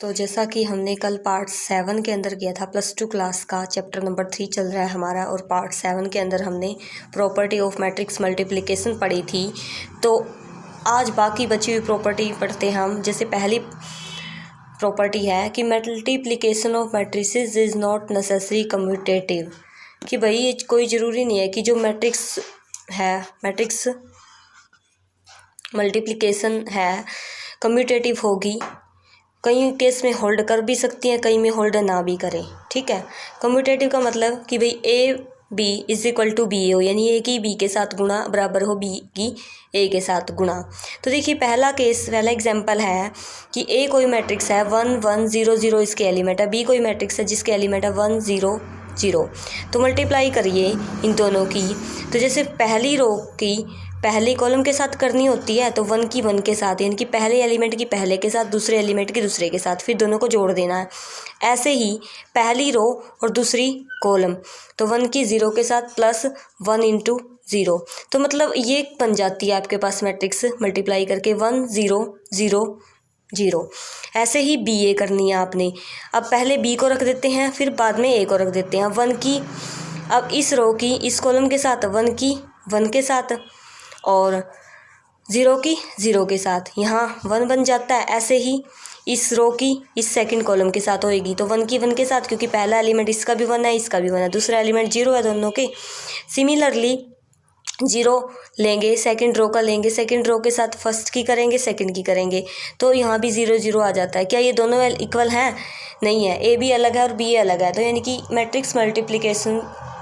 तो जैसा कि हमने कल पार्ट 7 के अंदर किया था, +2 क्लास का चैप्टर नंबर 3 चल रहा है हमारा, और पार्ट 7 के अंदर हमने प्रॉपर्टी ऑफ मैट्रिक्स मल्टीप्लिकेशन पढ़ी थी। तो आज बाकी बची हुई प्रॉपर्टी पढ़ते हैं हम। जैसे पहली प्रॉपर्टी है कि multiplication of matrices is not necessary commutative, कि भाई ये कोई ज़रूरी नहीं है कि जो मैट्रिक्स है, मैट्रिक्स मल्टीप्लिकेशन है कम्यूटेटिव होगी। कई केस में होल्ड कर भी सकती हैं, कई में होल्ड ना भी करें। ठीक है, कम्यूटेटिव का मतलब कि भाई A B is equal to B हो, यानी ए की बी के साथ गुणा बराबर हो बी की ए के साथ गुणा। तो देखिए पहला एग्जांपल है कि ए कोई मैट्रिक्स है 1 1 0 0 इसके एलिमेंट है, बी कोई मैट्रिक्स है जिसके एलिमेंट है 1 0 0। तो मल्टीप्लाई करिए इन दोनों की। तो जैसे पहली रो की पहले कॉलम के साथ करनी होती है तो 1 की 1 के साथ, यानी कि पहले एलिमेंट की पहले के साथ, दूसरे एलिमेंट की दूसरे के साथ, फिर दोनों को जोड़ देना है। ऐसे ही पहली रो और दूसरी कॉलम, तो 1 की 0 के साथ प्लस 1 इंटू 0। तो मतलब ये बन जाती है आपके पास मैट्रिक्स मल्टीप्लाई करके 1 0 0 0। ऐसे ही बी ए करनी है आपने। अब पहले बी को रख देते हैं, फिर बाद में ए को रख देते हैं। 1 की अब इस रो की इस कॉलम के साथ 1 की 1 के साथ और 0 की 0 के साथ, यहाँ 1 बन जाता है। ऐसे ही इस रो की इस सेकंड कॉलम के साथ होएगी तो 1 की 1 के साथ, क्योंकि पहला एलिमेंट इसका भी 1 है इसका भी 1 है, दूसरा एलिमेंट 0 है दोनों के। सिमिलरली 0 लेंगे, सेकंड रो का लेंगे, सेकंड रो के साथ फर्स्ट की करेंगे, सेकंड की करेंगे, तो यहाँ भी 0 0 आ जाता है। क्या ये दोनों इक्वल हैं? नहीं है, ए भी अलग है और बी अलग है। तो यानी कि मैट्रिक्स मल्टीप्लिकेशन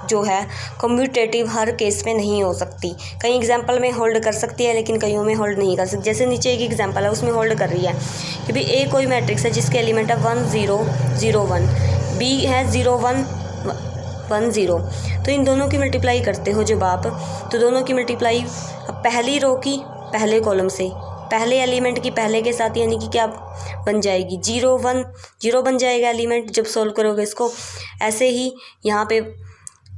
जो है कम्यूटेटिव हर केस में नहीं हो सकती। कई एग्जांपल में होल्ड कर सकती है लेकिन कईयों में होल्ड नहीं कर सकती। जैसे नीचे एक एग्जांपल है उसमें होल्ड कर रही है कि भाई ए कोई मैट्रिक्स है जिसके एलिमेंट है 1 0 0 1, बी है 0 1 1 0। तो इन दोनों की मल्टीप्लाई करते हो जब आप, तो दोनों की मल्टीप्लाई पहली रो की पहले कॉलम से पहले एलिमेंट की पहले के साथ, यानी कि क्या बन जाएगी 0 1 0 बन जाएगा एलिमेंट जब सॉल्व करोगे इसको। ऐसे ही यहाँ पे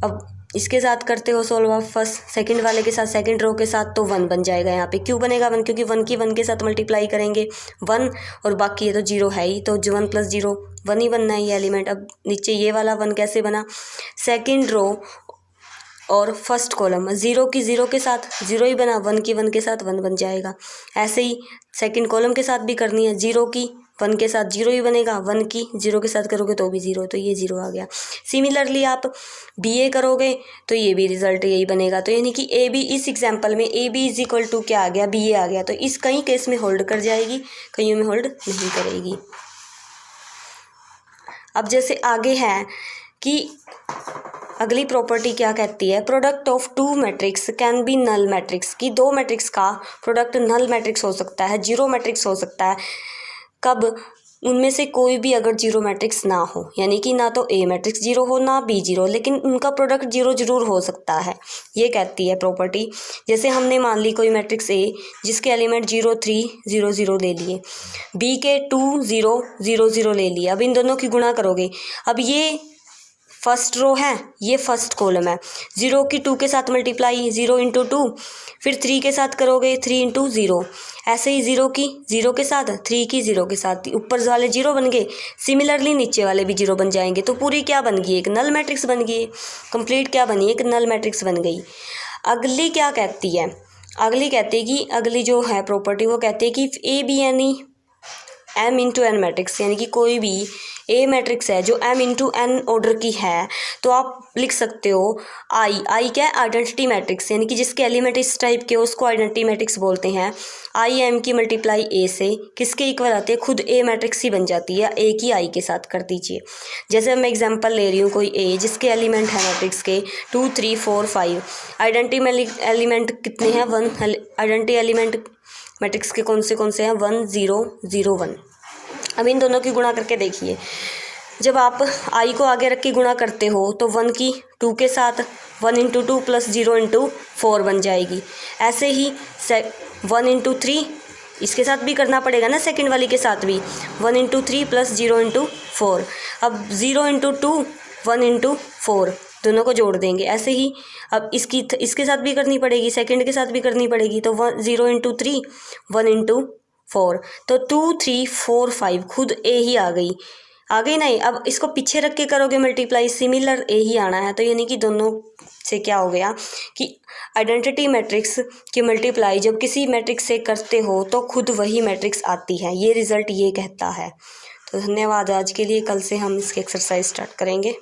अब इसके साथ करते हो सॉल्व आप फर्स्ट सेकंड वाले के साथ, सेकंड रो के साथ, तो 1 बन जाएगा। यहाँ पे क्यों बनेगा 1? क्योंकि 1 की 1 के साथ मल्टीप्लाई करेंगे 1 और बाकी ये तो 0 है ही, तो 1 + 0 1 ही बनना है ये एलिमेंट। अब नीचे ये वाला 1 कैसे बना? सेकंड रो और फर्स्ट कॉलम 0 की 0 के साथ 0 ही बना, 1 की 1 के साथ 1 बन जाएगा। ऐसे ही सेकंड कॉलम के साथ भी करनी है, 0 की 1 के साथ 0 ही बनेगा, 1 की 0 के साथ करोगे तो भी 0, तो ये 0 आ गया। सिमिलरली आप बी ए करोगे तो ये भी रिजल्ट यही बनेगा। तो यानी कि ए बी, इस एग्जांपल में A B is equal to क्या आ गया? बी ए आ गया। तो इस कई केस में होल्ड कर जाएगी, कईयों में होल्ड नहीं करेगी। अब जैसे आगे है कि अगली प्रॉपर्टी क्या कहती है, product of 2 matrix can be null matrix, की 2 मैट्रिक्स का प्रोडक्ट नल मैट्रिक्स हो सकता है, 0 मैट्रिक्स हो सकता है। कब? उनमें से कोई भी अगर 0 मैट्रिक्स ना हो, यानी कि ना तो ए मैट्रिक्स 0 हो ना बी 0, लेकिन उनका प्रोडक्ट 0 जरूर हो सकता है, ये कहती है प्रॉपर्टी। जैसे हमने मान ली कोई मैट्रिक्स ए जिसके एलिमेंट 0 3 0 0 ले लिए, बी के 2 0 0 0 ले लिए। अब इन दोनों की गुणा करोगे, अब ये फर्स्ट रो है, ये फर्स्ट कॉलम है, 0 की 2 के साथ मल्टीप्लाई 0 × 2, फिर 3 के साथ करोगे 3 × 0। ऐसे ही 0 की 0 के साथ, 3 की 0 के साथ, ऊपर वाले 0 बन गए, सिमिलरली नीचे वाले भी 0 बन जाएंगे। तो पूरी क्या बन गई? एक नल मैट्रिक्स बन गई, कंप्लीट क्या बनी? एक नल मैट्रिक्स बन गई। अगली क्या कहती है? अगली कहती है कि अगली जो है प्रॉपर्टी वो कहती है कि ए बी यानी m × n मैट्रिक्स, यानी कि कोई भी ए मैट्रिक्स है जो m × n ऑर्डर की है, तो आप लिख सकते हो आई क्या है? आइडेंटिटी मैट्रिक्स, यानी कि जिसके एलिमेंट इस टाइप के उसको आइडेंटिटी मैट्रिक्स बोलते हैं। आई एम की मल्टीप्लाई ए से किसके इक्वल आते हैं? खुद ए मैट्रिक्स ही बन जाती है, ए की आई के साथ कर दीजिए। जैसे मैं एग्जांपल ले रही हूँ कोई ए जिसके एलिमेंट है मैट्रिक्स के 2 3 4 5, आइडेंटिटी एलिमेंट कितने हैं? 1। आइडेंटिटी एलिमेंट मैट्रिक्स के कौन से हैं? 1 0 0 1। अब इन दोनों की गुणा करके देखिए, जब आप आई को आगे रख के गुणा करते हो तो 1 की 2 के साथ 1 × 2 + 0 × 4 बन जाएगी। ऐसे ही 1 × 3 इसके साथ भी करना पड़ेगा ना, सेकंड वाली के साथ भी 1 × 3 + 0 × 4। अब 0 × 2 1 × 4 दोनों को जोड़ देंगे। ऐसे ही अब इसके साथ भी करनी पड़ेगी, सेकंड के साथ भी करनी पड़ेगी, तो 0 × 3 1 × 4, तो 2 3 4 5 खुद ए ही आ गई नहीं। अब इसको पीछे रख के करोगे मल्टीप्लाई, सिमिलर ए ही आना है। तो यानी कि दोनों से क्या हो गया कि आइडेंटिटी मैट्रिक्स की मल्टीप्लाई जब किसी मैट्रिक्स से करते हो तो खुद वही मैट्रिक्स आती है, ये रिज़ल्ट ये कहता है। तो धन्यवाद आज के लिए, कल से हम इसकी एक्सरसाइज स्टार्ट करेंगे।